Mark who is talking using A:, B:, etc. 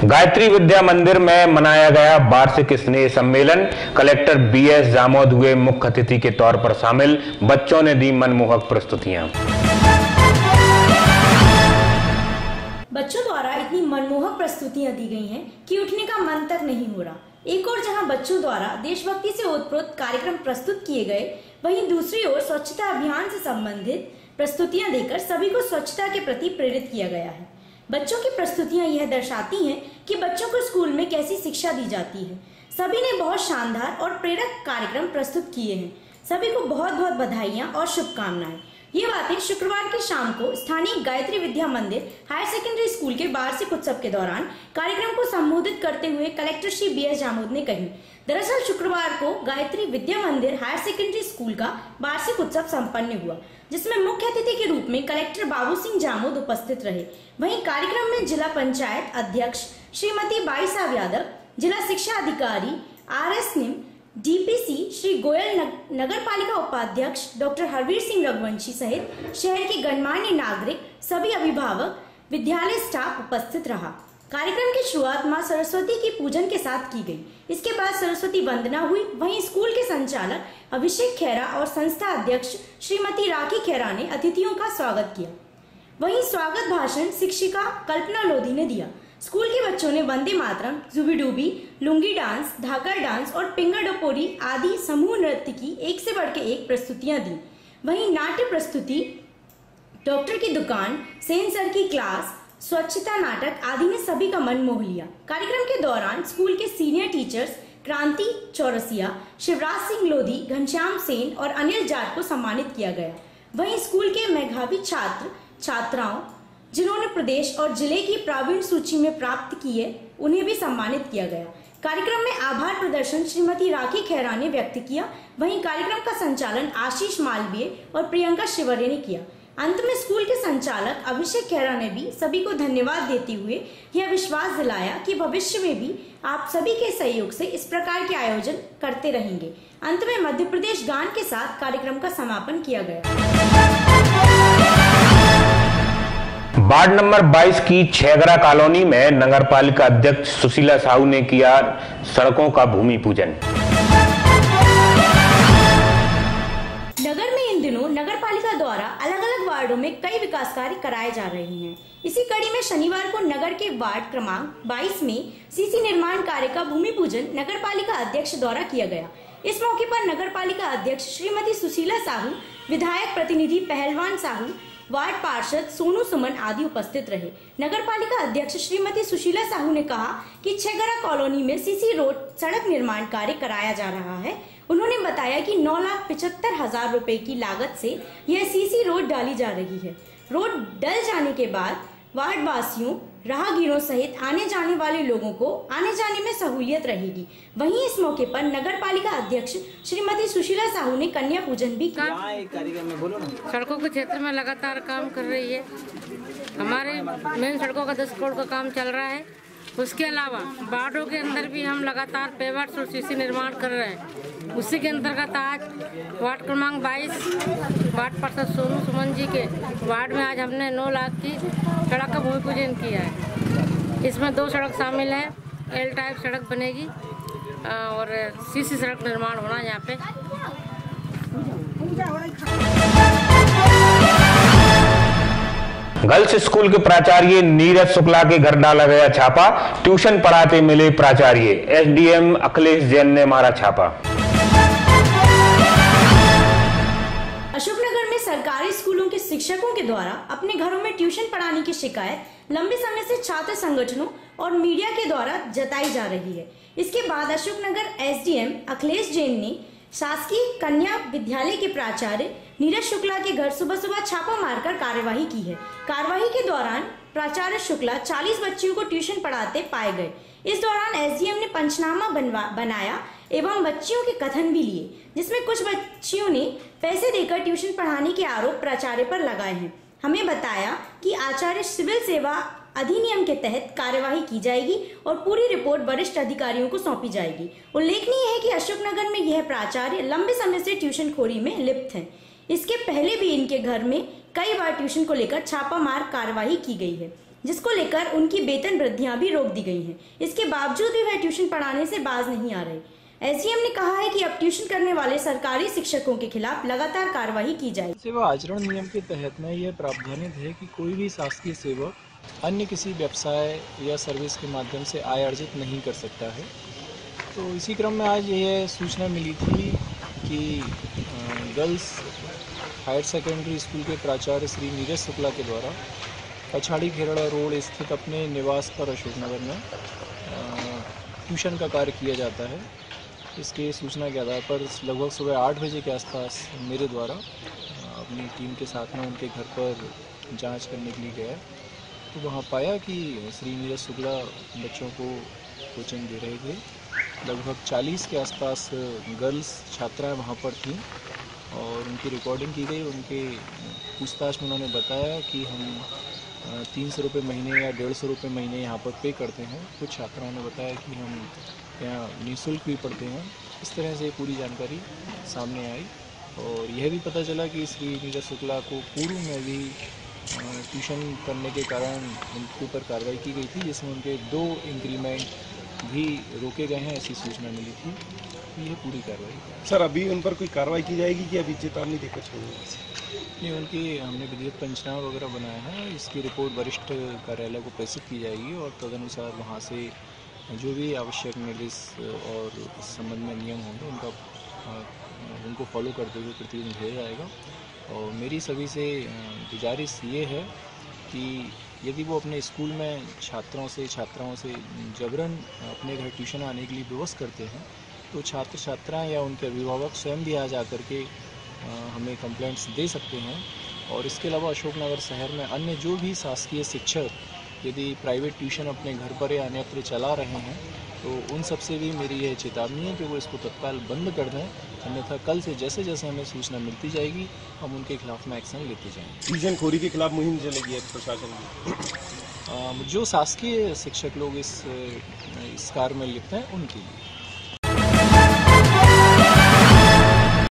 A: गायत्री विद्या मंदिर में मनाया गया वार्षिक स्नेह सम्मेलन। कलेक्टर बीएस जामोद हुए मुख्य अतिथि के तौर पर शामिल। बच्चों ने दी मनमोहक प्रस्तुतियां।
B: बच्चों द्वारा इतनी मनमोहक प्रस्तुतियां दी गई हैं कि उठने का मन तक नहीं हो रहा। एक ओर जहां बच्चों द्वारा देशभक्ति से ओतप्रोत कार्यक्रम प्रस्तुत किए गए, वहीं दूसरी ओर स्वच्छता अभियान से संबंधित प्रस्तुतियां देकर सभी को स्वच्छता के प्रति प्रेरित किया गया है। बच्चों की प्रस्तुतियां यह दर्शाती हैं कि बच्चों को स्कूल में कैसी शिक्षा दी जाती है। सभी ने बहुत शानदार और प्रेरक कार्यक्रम प्रस्तुत किए हैं। सभी को बहुत बहुत बधाइयां और शुभकामनाएं। ये बातें शुक्रवार की शाम को स्थानीय गायत्री विद्या मंदिर हायर सेकेंडरी स्कूल के वार्षिक उत्सव के दौरान कार्यक्रम को संबोधित करते हुए कलेक्टर श्री बीएस जामोद ने कही। दरअसल शुक्रवार को गायत्री विद्या मंदिर हायर सेकेंडरी स्कूल का वार्षिक उत्सव संपन्न हुआ, जिसमें मुख्य अतिथि के रूप में कलेक्टर बाबू सिंह जामोद उपस्थित रहे। वहीं कार्यक्रम में जिला पंचायत अध्यक्ष श्रीमती बाई साहब यादव, जिला शिक्षा अधिकारी RS निम, DPC श्री गोयल, नगर पालिका उपाध्यक्ष डॉक्टर हरवीर सिंह रघुवंशी सहित शहर के गणमान्य नागरिक, सभी अभिभावक, विद्यालय स्टाफ उपस्थित रहा। कार्यक्रम की शुरुआत मां सरस्वती की पूजन के साथ की गई। इसके बाद सरस्वती वंदना हुई। वहीं स्कूल के संचालक अभिषेक खेरा और संस्था अध्यक्ष श्रीमती राखी खेरा ने अतिथियों का स्वागत किया। वहीं स्वागत भाषण शिक्षिका कल्पना लोधी ने दिया। स्कूल के बच्चों ने वंदे मातरम, जुबी डूबी, लुंगी डांस, धाकर डांस और पिंगा डपोरी आदि समूह नृत्य की एक से बढ़ के एक प्रस्तुतियां दी। वहीं नाट्य प्रस्तुति, डॉक्टर की दुकान, सेन सर की क्लास, स्वच्छता नाटक आदि ने सभी का मन मोह लिया। कार्यक्रम के दौरान स्कूल के सीनियर टीचर्स क्रांति चौरसिया, शिवराज सिंह लोधी, घनश्याम सेन और अनिल जाट को सम्मानित किया गया। वहीं स्कूल के मेधावी छात्र छात्राओं जिन्होंने प्रदेश और जिले की प्रावीण्य सूची में प्राप्त किए, उन्हें भी सम्मानित किया गया। कार्यक्रम में आभार प्रदर्शन श्रीमती राखी खेरा ने व्यक्त किया। वहीं कार्यक्रम का संचालन आशीष मालवीय और प्रियंका शिवरे ने किया। अंत में स्कूल के संचालक अभिषेक खेरा ने भी सभी को धन्यवाद देते हुए यह विश्वास दिलाया कि भविष्य में भी आप सभी के सहयोग से इस प्रकार के आयोजन करते रहेंगे। अंत में मध्य प्रदेश गान के साथ कार्यक्रम का समापन किया गया।
A: वार्ड नंबर 22 की छेगरा कॉलोनी में नगरपालिका अध्यक्ष सुशीला साहू ने किया सड़कों का भूमि पूजन।
B: नगर में इन दिनों नगरपालिका द्वारा अलग अलग वार्डों में कई विकास कार्य कराए जा रहे हैं। इसी कड़ी में शनिवार को नगर के वार्ड क्रमांक 22 में सीसी निर्माण कार्य का भूमि पूजन नगरपालिका अध्यक्ष द्वारा किया गया। इस मौके पर नगरपालिका अध्यक्ष श्रीमती सुशीला साहू, विधायक प्रतिनिधि पहलवान साहू, वार्ड पार्षद सोनू सुमन आदि उपस्थित रहे। नगरपालिका अध्यक्ष श्रीमती सुशीला साहू ने कहा कि छेगरा कॉलोनी में सीसी रोड सड़क निर्माण कार्य कराया जा रहा है। उन्होंने बताया कि 9,75,000 रुपए की लागत से यह सीसी रोड डाली जा रही है। रोड डल जाने के बाद वार्ड वासियों, राहगीरों सहित आने जाने वाले लोगों को आने जाने में सहूलियत रहेगी। वहीं इस मौके पर नगर पालिका अध्यक्ष श्रीमती सुशीला साहू ने कन्या पूजन भी किया।
C: सड़कों के क्षेत्र में लगातार काम कर रही है। हमारे मेन सड़कों का 10 करोड़ का काम चल रहा है। उसके अलावा वार्डों के अंदर भी हम लगातार पेवर्स और सीसी निर्माण कर रहे हैं। उसी के अंतर्गत आज वार्ड क्रमांक 22 वार्ड पार्षद सोनू सुमन जी के वार्ड में आज हमने 9 लाख की सड़क का भूमि पूजन किया है। इसमें 2 सड़क शामिल है। L टाइप सड़क बनेगी और सीसी सड़क निर्माण होना यहाँ पे।
A: गर्ल्स स्कूल के प्राचार्य नीरज शुक्ला के घर डाला गया छापा। ट्यूशन पढ़ाते मिले प्राचार्य। SDM अखिलेश जैन ने मारा छापा।
B: अशोकनगर में सरकारी स्कूलों के शिक्षकों के द्वारा अपने घरों में ट्यूशन पढ़ाने की शिकायत लंबे समय से छात्र संगठनों और मीडिया के द्वारा जताई जा रही है। इसके बाद अशोकनगर SDM अखिलेश जैन ने शासकीय कन्या विद्यालय के प्राचार्य नीरज शुक्ला के घर सुबह सुबह छापा मारकर कार्यवाही की है। कार्यवाही के दौरान प्राचार्य शुक्ला 40 बच्चियों को ट्यूशन पढ़ाते पाए गए। इस दौरान SDM ने पंचनामा बनाया एवं बच्चियों के कथन भी लिए, जिसमें कुछ बच्चियों ने पैसे देकर ट्यूशन पढ़ाने के आरोप प्राचार्य पर लगाए हैं। हमें बताया कि आचार्य सिविल सेवा अधिनियम के तहत कार्यवाही की जाएगी और पूरी रिपोर्ट वरिष्ठ अधिकारियों को सौंपी जाएगी। उल्लेखनीय है कि अशोकनगर में यह प्राचार्य लंबे समय से ट्यूशन खोरी में लिप्त हैं। इसके पहले भी इनके घर में कई बार ट्यूशन को लेकर छापामार कार्रवाई की गई है। जिसको लेकर उनकी वेतन वृद्धियां भी रोक दी गई हैं। इसके बावजूद भी वह ट्यूशन पढ़ाने से बाज नहीं आ रहे। एसडीएम ने कहा है कि अब ट्यूशन करने वाले सरकारी शिक्षकों के खिलाफ लगातार कार्रवाई की जाएगी।
D: सेवा आचरण नियम के तहत में यह प्रावधानित है कि कोई भी शासकीय सेवक अन्य किसी व्यवसाय या सर्विस के माध्यम से आय अर्जित नहीं कर सकता है। तो इसी क्रम में आज यह सूचना मिली थी कि गर्ल्स हायर सेकेंडरी स्कूल के प्राचार्य श्री नीरज शुक्ला के द्वारा पछाड़ी खेरड़ा रोड स्थित अपने निवास पर अशोकनगर में ट्यूशन का कार्य किया जाता है। इसके सूचना के आधार पर लगभग सुबह 8 बजे के आसपास मेरे द्वारा अपनी टीम के साथ में उनके घर पर जांच करने के लिए गया, तो वहाँ पाया कि श्री नीरज शुक्ला बच्चों को कोचिंग दे रहे थे। लगभग 40 के आसपास गर्ल्स छात्राएं वहाँ पर थीं और उनकी रिकॉर्डिंग की गई। उनके पूछताछ में उन्होंने बताया कि हम 300 रुपये महीने या 150 रुपये महीने यहाँ पर पे करते हैं। कुछ छात्राओं ने बताया कि हम यहाँ निःशुल्क भी पढ़ते हैं। इस तरह से पूरी जानकारी सामने आई और यह भी पता चला कि श्री नीरज शुक्ला को पूर्व में भी ट्यूशन करने के कारण उनके ऊपर कार्रवाई की गई थी, जिसमें उनके 2 इंक्रीमेंट भी रोके गए हैं, ऐसी सूचना मिली थी। यह पूरी कार्रवाई।
E: सर, अभी उन पर कोई कार्रवाई की जाएगी कि अभी चेतावनी देकर छोड़ेंगे?
D: नहीं, उनकी हमने विधिवत पंचनामा वगैरह बनाया है। इसकी रिपोर्ट वरिष्ठ कार्यालय को प्रेषित की जाएगी और तदनुसार वहाँ से जो भी आवश्यक निर्देश और इस संबंध में नियम होंगे उनको फॉलो करते हुए प्रतिदिन भेजा जाएगा। और मेरी सभी से गुजारिश ये है कि यदि वो अपने स्कूल में छात्राओं से जबरन अपने घर ट्यूशन आने के लिए विवश करते हैं, तो छात्र छात्राएं या उनके अभिभावक स्वयं भी आ जा कर के हमें कंप्लेंट्स दे सकते हैं। और इसके अलावा अशोकनगर शहर में अन्य जो भी शासकीय शिक्षक यदि प्राइवेट ट्यूशन अपने घर पर या अन्यत्र चला रहे हैं, तो उन सब से भी मेरी यह चेतावनी है कि वो इसको तत्काल बंद कर दें, अन्यथा कल से जैसे जैसे हमें सूचना मिलती जाएगी हम उनके खिलाफ में एक्शन लेते जाएंगे।
E: ट्यूशन खोरी के खिलाफ मुहिम चलेगी प्रशासन की।
D: जो शासकीय शिक्षक लोग इस कार्य में लिप्त हैं उनके लिए।